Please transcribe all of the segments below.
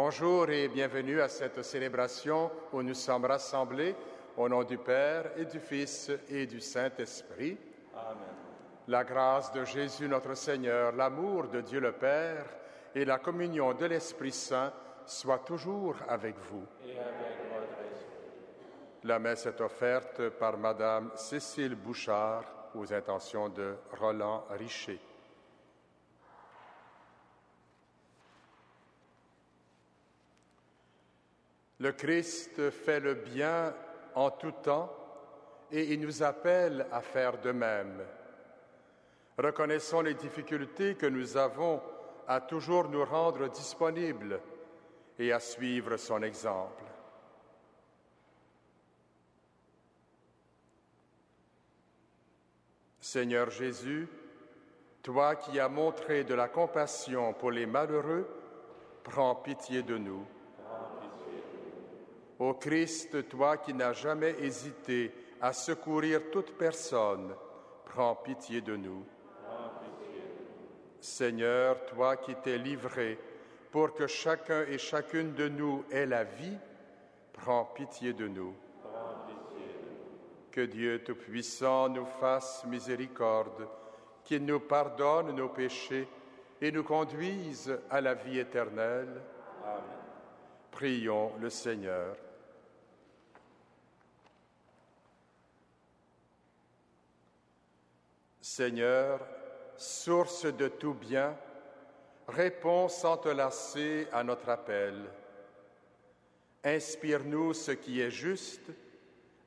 Bonjour et bienvenue à cette célébration où nous sommes rassemblés au nom du Père et du Fils et du Saint-Esprit. Amen. La grâce de Jésus notre Seigneur, l'amour de Dieu le Père et la communion de l'Esprit Saint soient toujours avec vous. Et avec votre esprit. La messe est offerte par Madame Cécile Bouchard aux intentions de Roland Richer. Le Christ fait le bien en tout temps et il nous appelle à faire de même. Reconnaissons les difficultés que nous avons à toujours nous rendre disponibles et à suivre son exemple. Seigneur Jésus, toi qui as montré de la compassion pour les malheureux, prends pitié de nous. Ô Christ, toi qui n'as jamais hésité à secourir toute personne, prends pitié de nous. Seigneur, toi qui t'es livré pour que chacun et chacune de nous ait la vie, prends pitié de nous. Que Dieu Tout-Puissant nous fasse miséricorde, qu'il nous pardonne nos péchés et nous conduise à la vie éternelle. Amen. Prions le Seigneur. Seigneur, source de tout bien, réponds sans te lasser à notre appel. Inspire-nous ce qui est juste,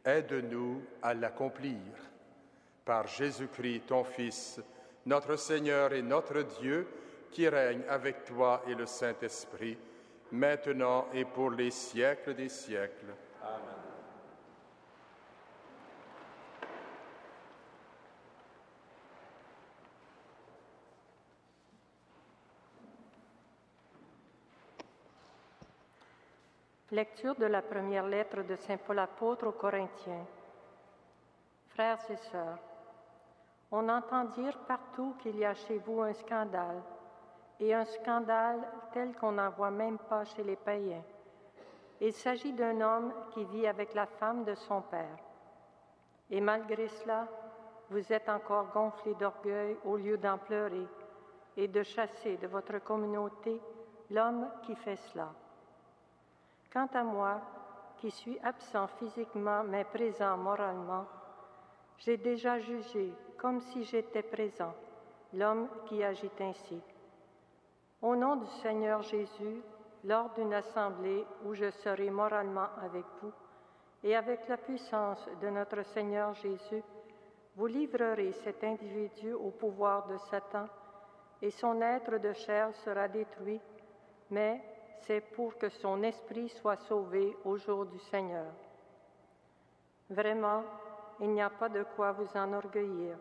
aide-nous à l'accomplir. Par Jésus-Christ, ton Fils, notre Seigneur et notre Dieu, qui règne avec toi et le Saint-Esprit, maintenant et pour les siècles des siècles. Amen. Lecture de la première lettre de Saint Paul apôtre aux Corinthiens. Frères et sœurs, on entend dire partout qu'il y a chez vous un scandale, et un scandale tel qu'on n'en voit même pas chez les païens. Il s'agit d'un homme qui vit avec la femme de son père. Et malgré cela, vous êtes encore gonflés d'orgueil au lieu d'en pleurer et de chasser de votre communauté l'homme qui fait cela. Quant à moi, qui suis absent physiquement mais présent moralement, j'ai déjà jugé, comme si j'étais présent, l'homme qui agit ainsi. Au nom du Seigneur Jésus, lors d'une assemblée où je serai moralement avec vous, et avec la puissance de notre Seigneur Jésus, vous livrerez cet individu au pouvoir de Satan, et son être de chair sera détruit, mais c'est pour que son esprit soit sauvé au jour du Seigneur. Vraiment, il n'y a pas de quoi vous enorgueillir.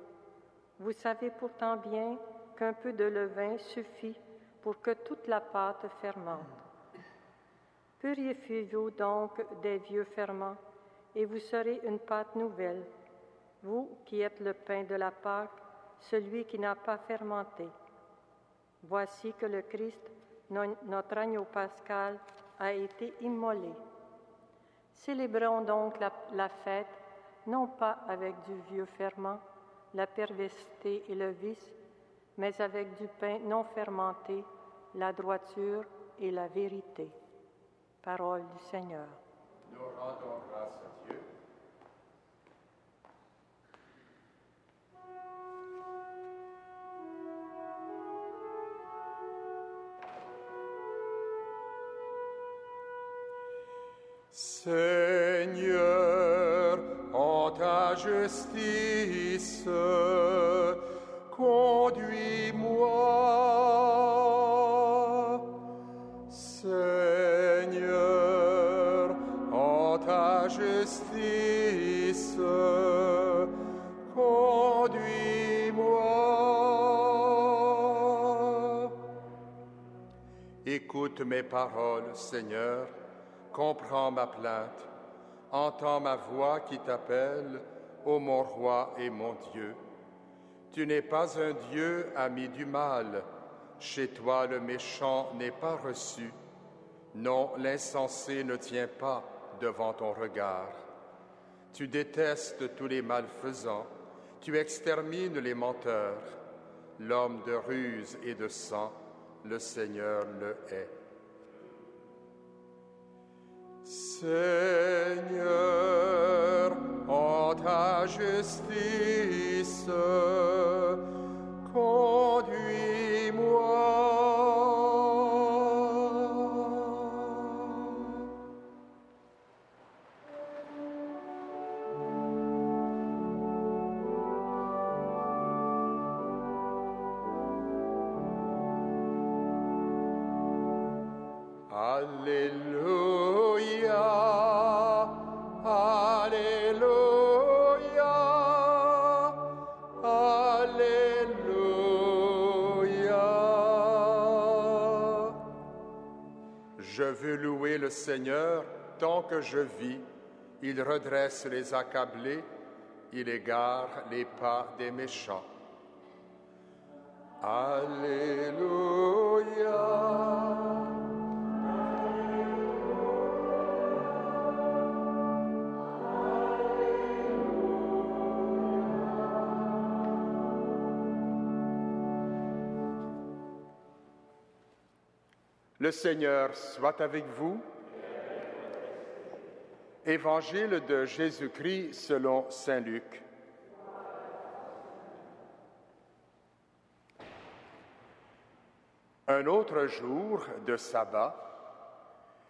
Vous savez pourtant bien qu'un peu de levain suffit pour que toute la pâte fermente. Purifiez-vous donc des vieux ferments, et vous serez une pâte nouvelle, vous qui êtes le pain de la Pâque, celui qui n'a pas fermenté. Voici que le Christ, notre agneau pascal, a été immolé. Célébrons donc la fête, non pas avec du vieux ferment, la perversité et le vice, mais avec du pain non fermenté, la droiture et la vérité. Parole du Seigneur. Nous rendons grâce à Dieu. Seigneur, en ta justice, conduis-moi. Seigneur, en ta justice, conduis-moi. Écoute mes paroles, Seigneur. Comprends ma plainte, entends ma voix qui t'appelle, ô mon roi et mon Dieu. Tu n'es pas un Dieu ami du mal, chez toi le méchant n'est pas reçu. Non, l'insensé ne tient pas devant ton regard. Tu détestes tous les malfaisants, tu extermines les menteurs. L'homme de ruse et de sang, le Seigneur le hait. Seigneur, en ta justice, conduis-moi. Alléluia, Alléluia, Alléluia. Je veux louer le Seigneur tant que je vis. Il redresse les accablés, il égare les pas des méchants. Alléluia. Le Seigneur soit avec vous. Évangile de Jésus-Christ selon saint Luc. Un autre jour de sabbat,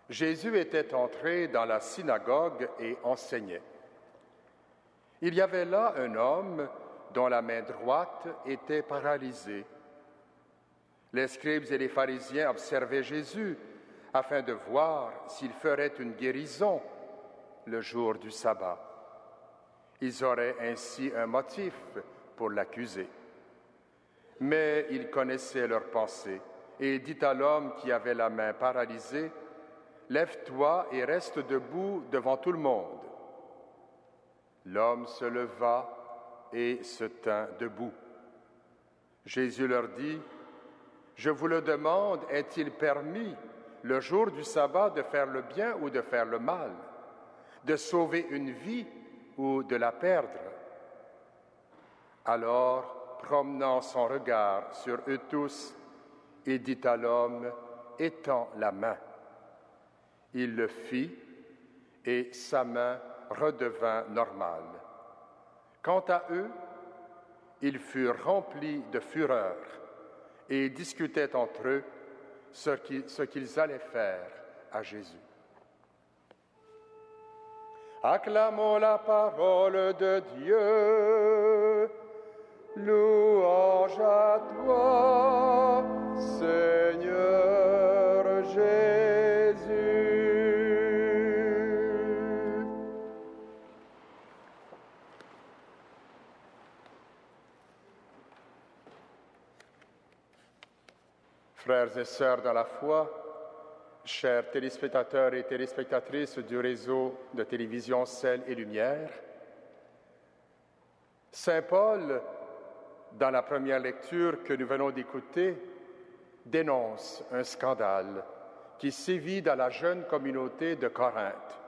Jésus était entré dans la synagogue et enseignait. Il y avait là un homme dont la main droite était paralysée. Les scribes et les pharisiens observaient Jésus afin de voir s'il ferait une guérison le jour du sabbat. Ils auraient ainsi un motif pour l'accuser. Mais il connaissait leurs pensées et il dit à l'homme qui avait la main paralysée, « Lève-toi et reste debout devant tout le monde. » L'homme se leva et se tint debout. Jésus leur dit, « Je vous le demande, est-il permis, le jour du sabbat, de faire le bien ou de faire le mal, de sauver une vie ou de la perdre? » Alors, promenant son regard sur eux tous, il dit à l'homme, « Étends la main. » Il le fit et sa main redevint normale. Quant à eux, ils furent remplis de fureur et discutaient entre eux ce qu'ils allaient faire à Jésus. Acclamons la parole de Dieu. Louange à toi, Seigneur Jésus. Frères et sœurs dans la foi, chers téléspectateurs et téléspectatrices du réseau de télévision Sel et Lumière, Saint Paul, dans la première lecture que nous venons d'écouter, dénonce un scandale qui sévit dans la jeune communauté de Corinthe,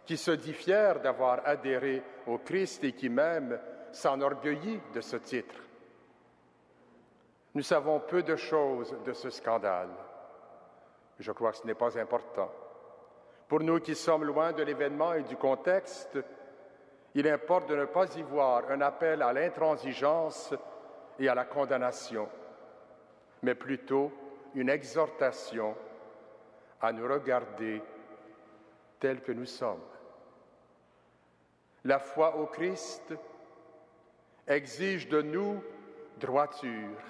qui se dit fière d'avoir adhéré au Christ et qui même s'enorgueillit de ce titre. Nous savons peu de choses de ce scandale. Je crois que ce n'est pas important. Pour nous qui sommes loin de l'événement et du contexte, il importe de ne pas y voir un appel à l'intransigeance et à la condamnation, mais plutôt une exhortation à nous regarder tels que nous sommes. La foi au Christ exige de nous droiture,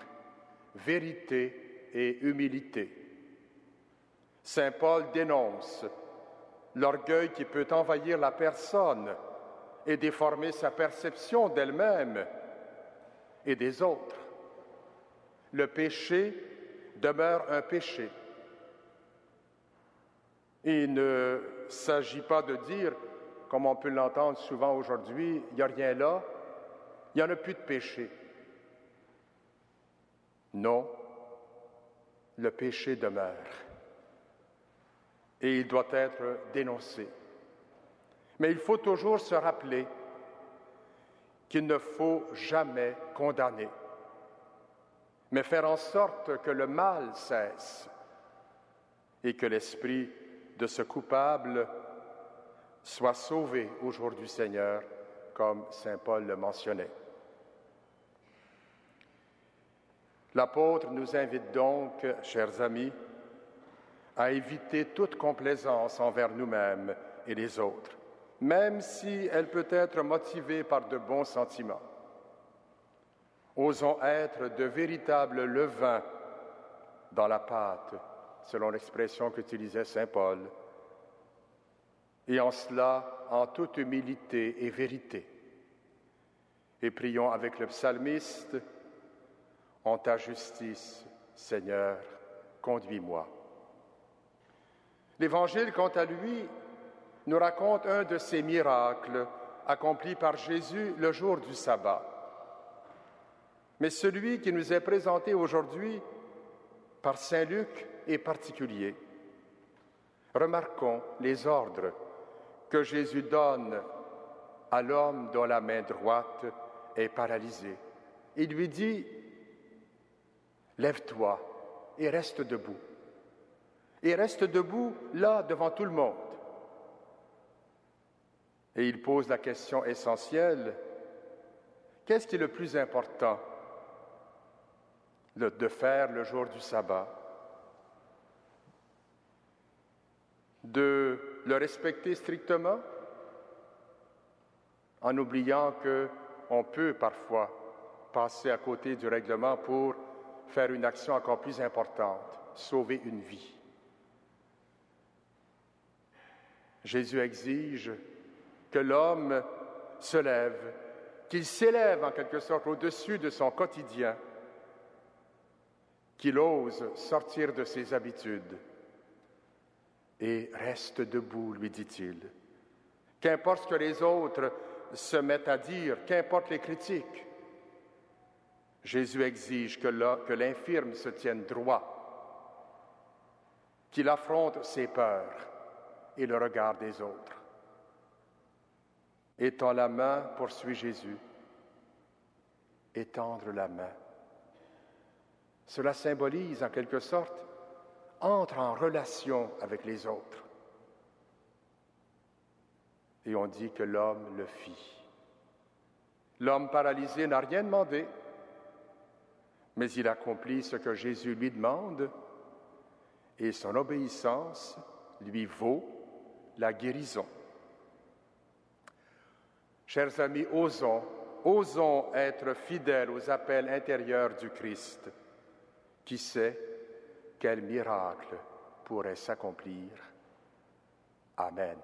vérité et humilité. Saint Paul dénonce l'orgueil qui peut envahir la personne et déformer sa perception d'elle-même et des autres. Le péché demeure un péché. Il ne s'agit pas de dire, comme on peut l'entendre souvent aujourd'hui, il n'y a rien là, il n'y en a plus de péché. Non, le péché demeure. et il doit être dénoncé. Mais il faut toujours se rappeler qu'il ne faut jamais condamner, mais faire en sorte que le mal cesse et que l'esprit de ce coupable soit sauvé au jour du Seigneur, comme saint Paul le mentionnait. L'apôtre nous invite donc, chers amis, à éviter toute complaisance envers nous-mêmes et les autres, même si elle peut être motivée par de bons sentiments. Osons être de véritables levains dans la pâte, selon l'expression qu'utilisait saint Paul, et en cela, en toute humilité et vérité. Et prions avec le psalmiste, « En ta justice, Seigneur, conduis-moi. » L'Évangile, quant à lui, nous raconte un de ces miracles accomplis par Jésus le jour du sabbat. Mais celui qui nous est présenté aujourd'hui par saint Luc est particulier. Remarquons les ordres que Jésus donne à l'homme dont la main droite est paralysée. Il lui dit « Lève-toi et reste debout. » Et reste debout là devant tout le monde. Et il pose la question essentielle, qu'est-ce qui est le plus important de faire le jour du sabbat? De le respecter strictement, en oubliant qu'on peut parfois passer à côté du règlement pour faire une action encore plus importante, sauver une vie. Jésus exige que l'homme se lève, qu'il s'élève en quelque sorte au-dessus de son quotidien, qu'il ose sortir de ses habitudes et reste debout, lui dit-il. Qu'importe ce que les autres se mettent à dire, qu'importe les critiques, Jésus exige que l'infirme se tienne droit, qu'il affronte ses peurs et le regard des autres. Étends la main, poursuit Jésus. Étendre la main. Cela symbolise en quelque sorte entre en relation avec les autres. Et on dit que l'homme le fit. L'homme paralysé n'a rien demandé, mais il accomplit ce que Jésus lui demande, et son obéissance lui vaut la guérison. Chers amis, osons être fidèles aux appels intérieurs du Christ. Qui sait quel miracle pourrait s'accomplir? Amen.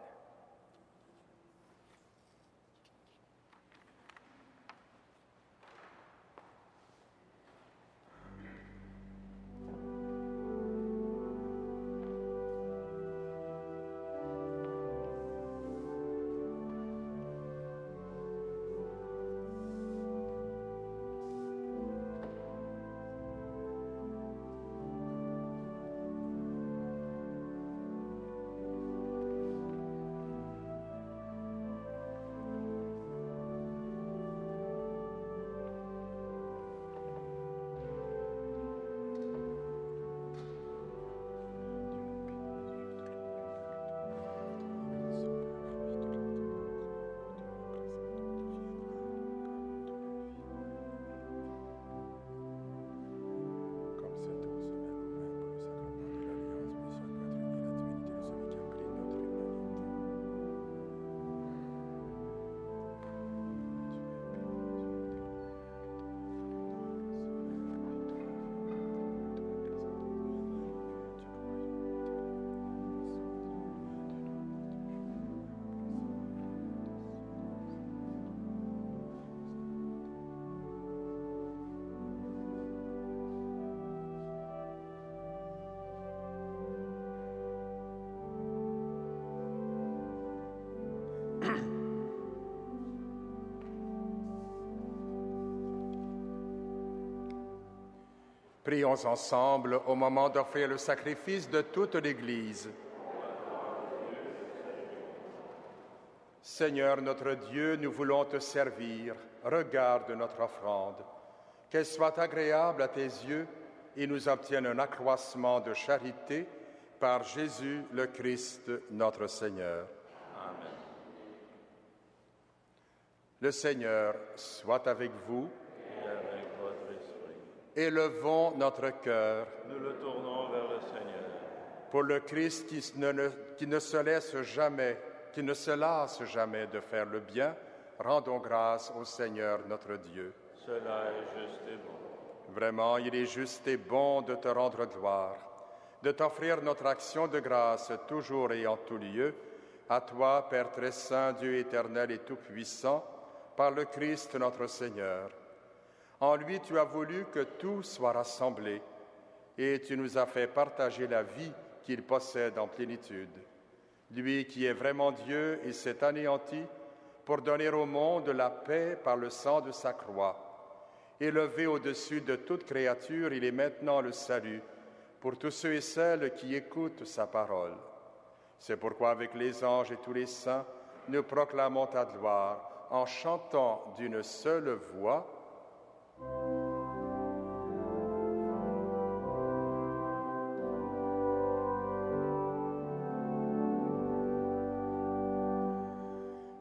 Prions ensemble au moment d'offrir le sacrifice de toute l'Église. Seigneur notre Dieu, nous voulons te servir. Regarde notre offrande. Qu'elle soit agréable à tes yeux et nous obtienne un accroissement de charité par Jésus le Christ, notre Seigneur. Amen. Le Seigneur soit avec vous. Et avec votre esprit. Élevons notre cœur Nous le tournons vers le Seigneur. pour le Christ qui ne se lasse jamais de faire le bien. Rendons grâce au Seigneur notre Dieu. Cela est juste et bon. Vraiment, il est juste et bon de te rendre gloire, de t'offrir notre action de grâce toujours et en tout lieu, à toi, Père très saint, Dieu éternel et tout-puissant, par le Christ notre Seigneur. En lui, tu as voulu que tout soit rassemblé, et tu nous as fait partager la vie qu'il possède en plénitude. Lui qui est vraiment Dieu et s'est anéanti pour donner au monde la paix par le sang de sa croix. Élevé au-dessus de toute créature, il est maintenant le salut pour tous ceux et celles qui écoutent sa parole. C'est pourquoi avec les anges et tous les saints, nous proclamons ta gloire en chantant d'une seule voix.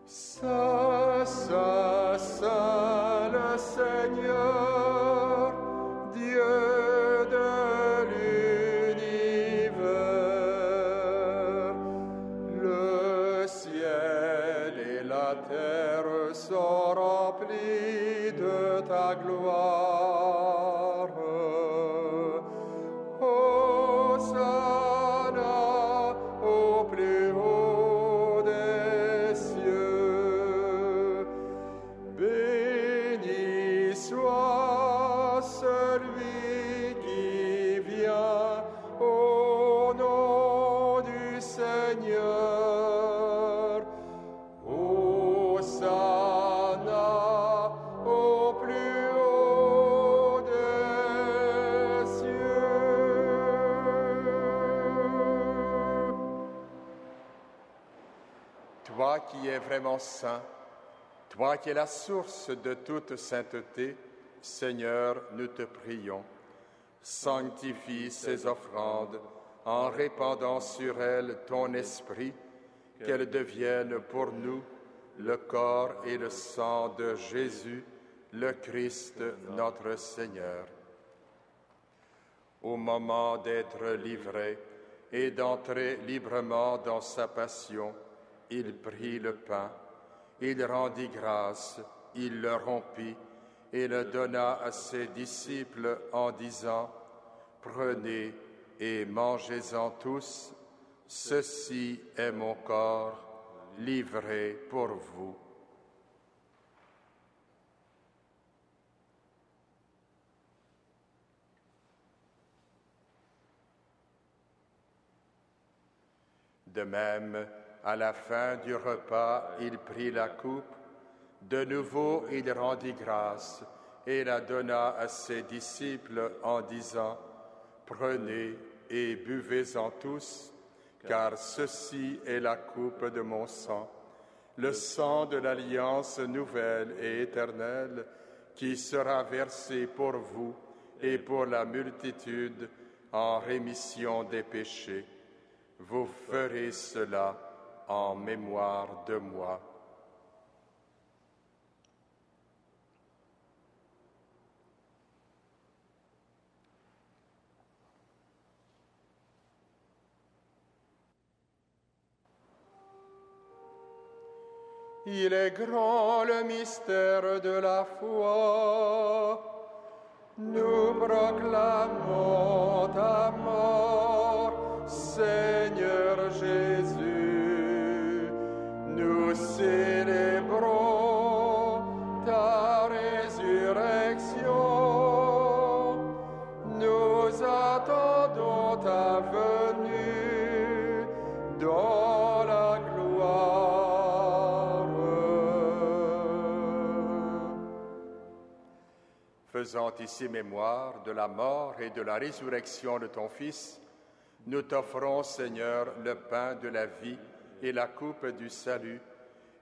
Saint, Saint, Saint, le Seigneur, Dieu de l'univers. Le ciel et la terre sont remplis de ta gloire. Hosanna au plus haut des cieux. Béni soit celui qui vient au nom du Seigneur. Hosanna au plus haut des cieux. Toi qui es vraiment saint, toi qui es la source de toute sainteté, Seigneur, nous te prions. Sanctifie ces offrandes en répandant sur elles ton esprit, qu'elles deviennent pour nous le corps et le sang de Jésus, le Christ, notre Seigneur. Au moment d'être livré et d'entrer librement dans sa passion, il prit le pain, il rendit grâce, il le rompit et le donna à ses disciples en disant : « Prenez et mangez-en tous, ceci est mon corps livré pour vous. » De même, à la fin du repas, il prit la coupe. De nouveau, il rendit grâce et la donna à ses disciples en disant : « Prenez et buvez-en tous, car ceci est la coupe de mon sang, le sang de l'alliance nouvelle et éternelle, qui sera versé pour vous et pour la multitude en rémission des péchés. Vous ferez cela en mémoire de moi. » Il est grand le mystère de la foi. Nous proclamons ta mort, Seigneur Jésus. Nous célébrons ta résurrection. Nous attendons ta venue dans la gloire. Faisant ici mémoire de la mort et de la résurrection de ton Fils, nous t'offrons, Seigneur, le pain de la vie et la coupe du salut,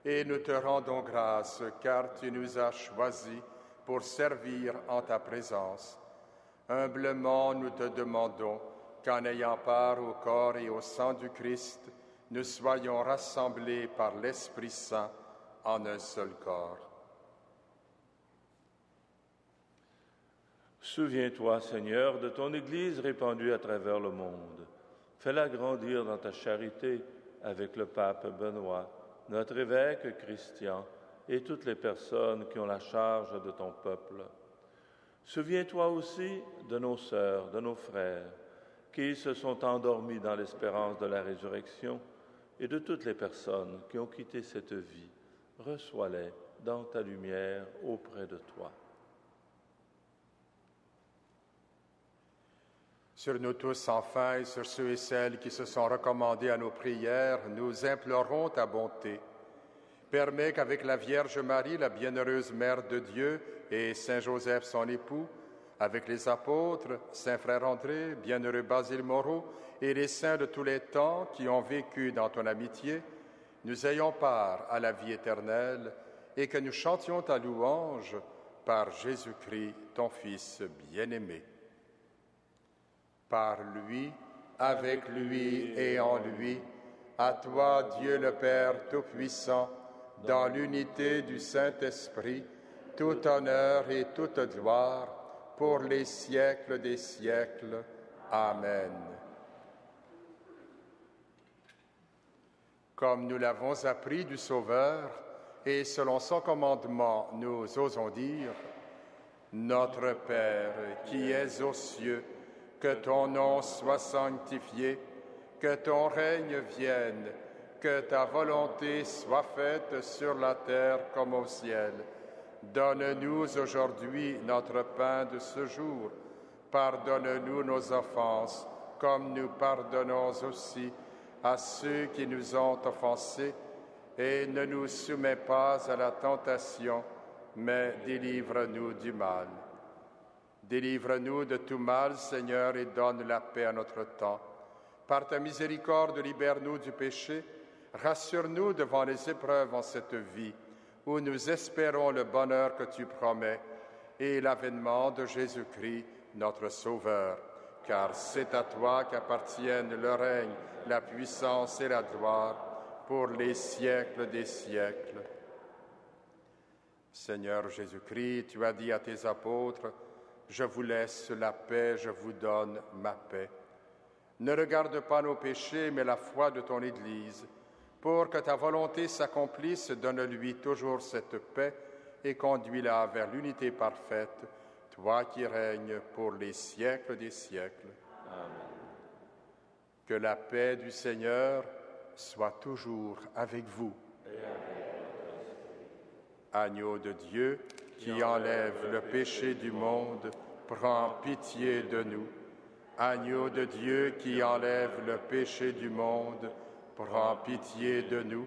Et nous te rendons grâce, car tu nous as choisis pour servir en ta présence. Humblement, nous te demandons qu'en ayant part au corps et au sang du Christ, nous soyons rassemblés par l'Esprit Saint en un seul corps. Souviens-toi, Seigneur, de ton Église répandue à travers le monde. Fais-la grandir dans ta charité avec le pape Benoît, notre évêque Christian et toutes les personnes qui ont la charge de ton peuple. Souviens-toi aussi de nos sœurs, de nos frères, qui se sont endormis dans l'espérance de la résurrection, et de toutes les personnes qui ont quitté cette vie. Reçois-les dans ta lumière auprès de toi. Sur nous tous, enfin, et sur ceux et celles qui se sont recommandés à nos prières, nous implorons ta bonté. Permets qu'avec la Vierge Marie, la bienheureuse Mère de Dieu, et Saint Joseph, son époux, avec les apôtres, Saint Frère André, bienheureux Basile Moreau, et les saints de tous les temps qui ont vécu dans ton amitié, nous ayons part à la vie éternelle et que nous chantions ta louange par Jésus-Christ, ton Fils bien-aimé. Par lui, avec lui et en lui, à toi, Dieu le Père Tout-Puissant, dans l'unité du Saint-Esprit, tout honneur et toute gloire pour les siècles des siècles. Amen. Comme nous l'avons appris du Sauveur, et selon son commandement, nous osons dire: Notre Père, qui es aux cieux, que ton nom soit sanctifié, que ton règne vienne, que ta volonté soit faite sur la terre comme au ciel. Donne-nous aujourd'hui notre pain de ce jour. Pardonne-nous nos offenses, comme nous pardonnons aussi à ceux qui nous ont offensés, et ne nous soumets pas à la tentation, mais délivre-nous du mal. Délivre-nous de tout mal, Seigneur, et donne la paix à notre temps. Par ta miséricorde, libère-nous du péché, rassure-nous devant les épreuves en cette vie, où nous espérons le bonheur que tu promets et l'avènement de Jésus-Christ, notre Sauveur. Car c'est à toi qu'appartiennent le règne, la puissance et la gloire pour les siècles des siècles. Seigneur Jésus-Christ, tu as dit à tes apôtres: Je vous laisse la paix, je vous donne ma paix. Ne regarde pas nos péchés, mais la foi de ton Église. Pour que ta volonté s'accomplisse, donne-lui toujours cette paix et conduis-la vers l'unité parfaite, toi qui règnes pour les siècles des siècles. Amen. Que la paix du Seigneur soit toujours avec vous. Agneau de Dieu, qui enlève le péché du monde, prends pitié de nous. Agneau de Dieu, qui enlève le péché du monde, prends pitié de nous.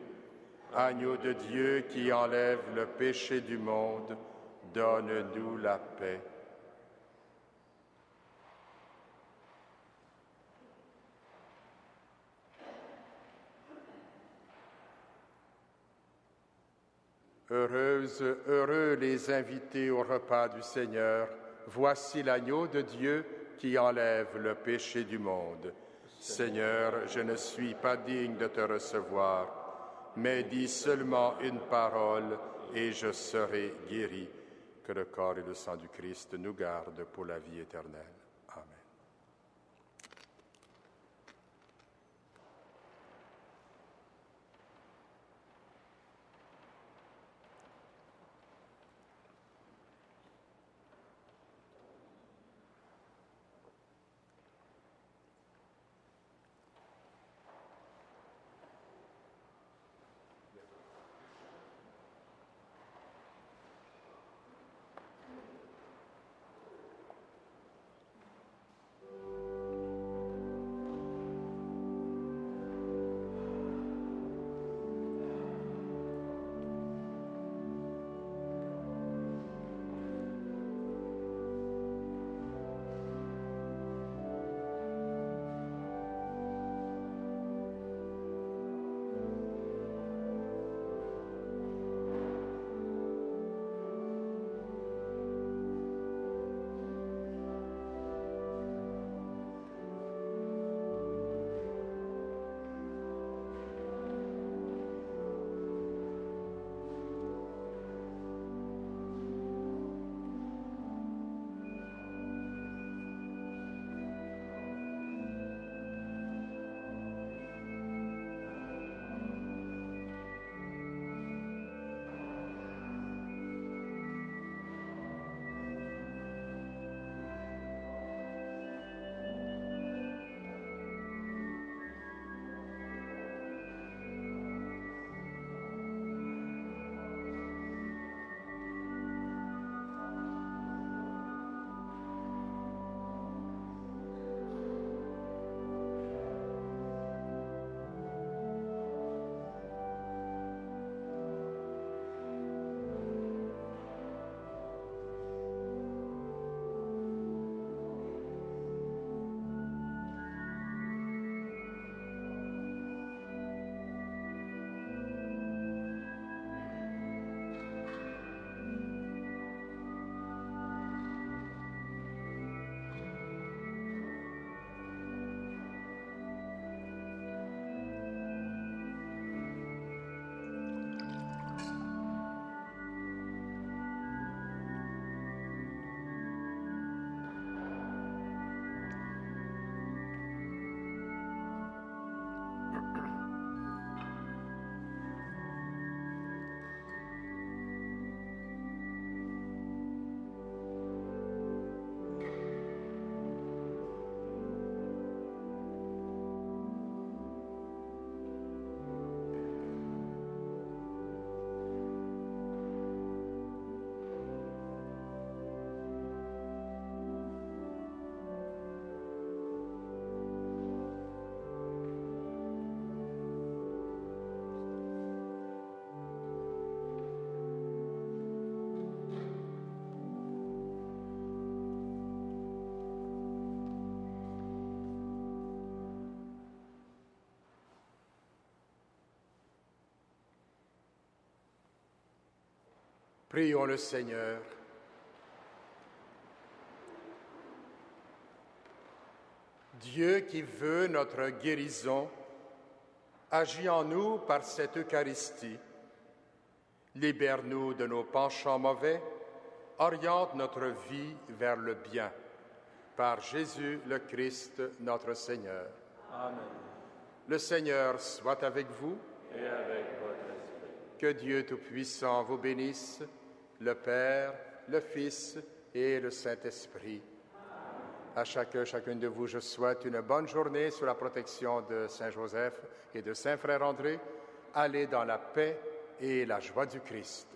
Agneau de Dieu, qui enlève le péché du monde, donne-nous la paix. Heureux les invités au repas du Seigneur. Voici l'agneau de Dieu qui enlève le péché du monde. Seigneur, je ne suis pas digne de te recevoir, mais dis seulement une parole et je serai guéri. Que le corps et le sang du Christ nous gardent pour la vie éternelle. Amen. Prions le Seigneur. Dieu qui veut notre guérison, agis en nous par cette Eucharistie. Libère-nous de nos penchants mauvais, oriente notre vie vers le bien. Par Jésus le Christ, notre Seigneur. Amen. Le Seigneur soit avec vous. Et avec votre esprit. Que Dieu Tout-Puissant vous bénisse, le Père, le Fils et le Saint-Esprit. À chacune de vous, je souhaite une bonne journée sous la protection de Saint Joseph et de Saint Frère André. Allez dans la paix et la joie du Christ.